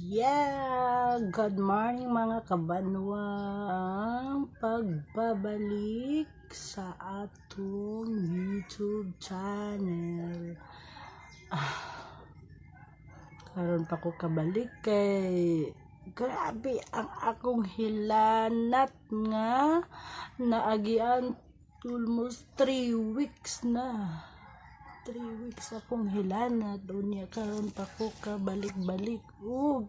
Good morning mga kabanwa. Pagbabalik sa atong YouTube channel. Karon pa ko kabalik kay grabe ang akong hilanat nga naagian almost 3 weeks na. 3 weeks akong hilanat unya karon pa ko kabalik-balik ug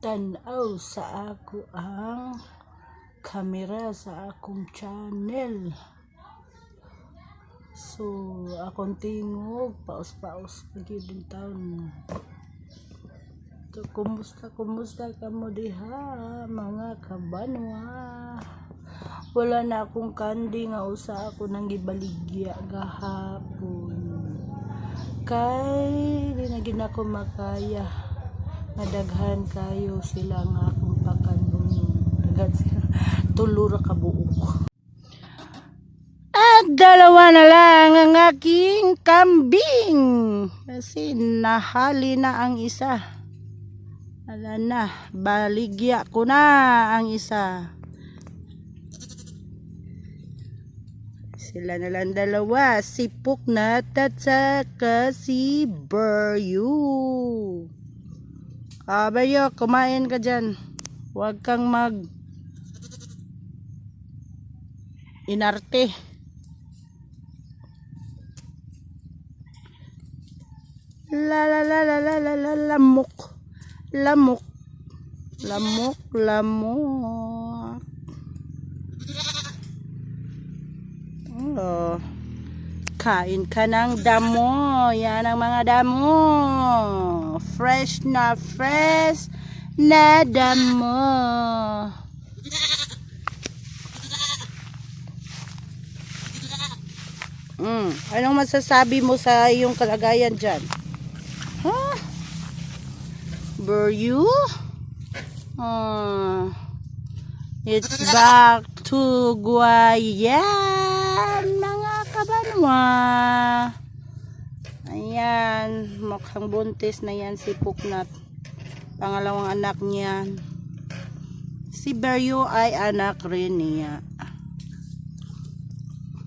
tan-aw sa ako ang kamera sa akong channel. So akong tingog paus-paus pagid din taon. So kumusta ka mo diha mga kabanwa? Wala na akong kanding nga usa ako nang gibaligya gahapon. Kay di na gid ako makaya. Nadaghan kayo sila nga akong pakanon. Daghan sila. Tulo ra ka buok. At dalawa na lang ang aking kambing. Kasi nahali na ang isa. Wala na. Baligya ko na ang isa. Sila na lang dalawa, si Puknat at saka si Beryu. Beryu, kumain ka dyan. Huwag kang inarte. Lamok. Oh, kain ka ng damo. Yan ang mga damo. Fresh na damo. Anong masasabi mo sa iyong kalagayan dyan? Huh? Beryu? It's back to Tugway. Mga kabanwa. Ayan, mukhang buntis na yan si Puknat. Pangalawang anak niya. Si Beryu ay anak rin niya.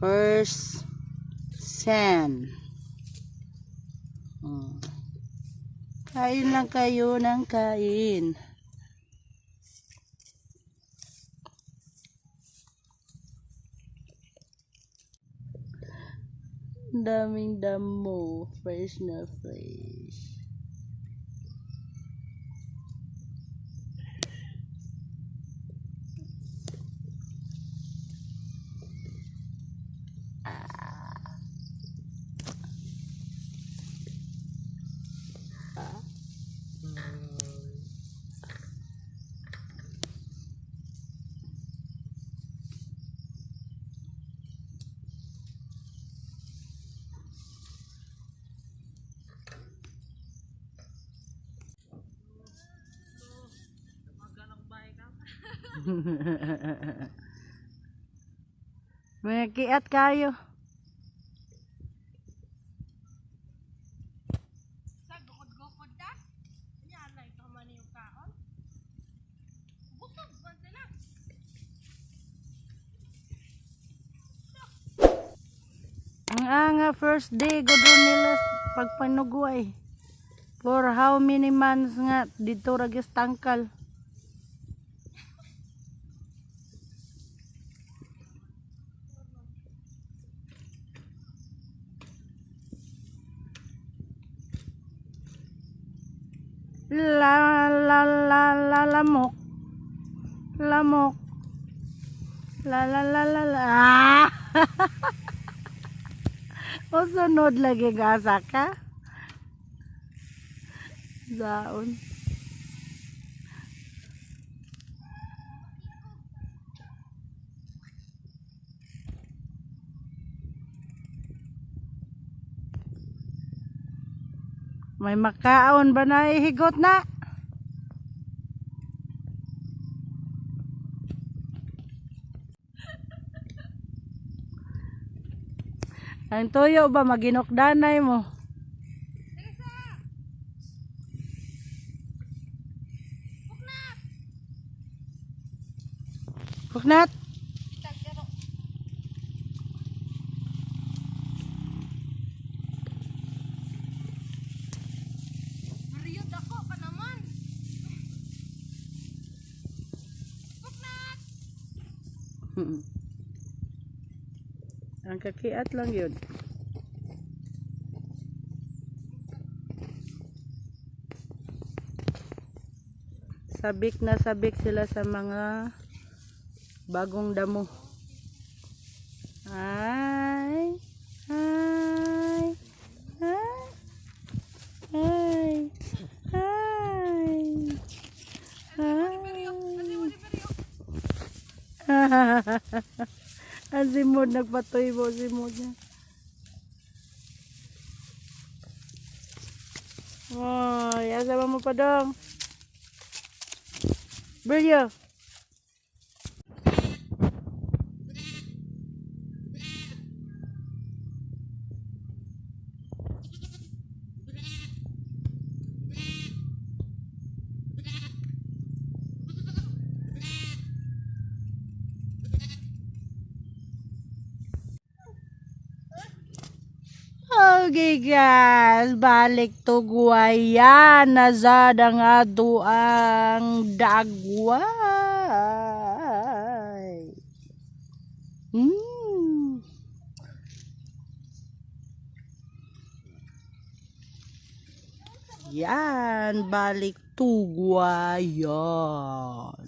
First son. Kain lang kayo ng kain. Daming damo, fresh na fresh. May kiat kayo. Sa gukod-gukod da? Yan na ito man yung kaon. Busog ba sila? Ang first day godro nila pagpanugway. For how many months nga dito ra gyud tangkal. Lamok. Ah! O sunod lagi gasa ka. Daon. May makaon ba na ihigot na? Ang tuyo ba maginokdanay mo? Buknat. Itagero. Mariod ako pa naman. Buknat! Ang kakiat lang yun. Sabik na sabik sila sa mga bagong damo. Ay, ay, ay, ay, ay, ang simod, nagpatoy mo simod niya. Ay, asama mo pa dong. Brilyo. Okay guys, balik Tugway yan. Nazada nga ang dagway. Yan, balik Tugway yan.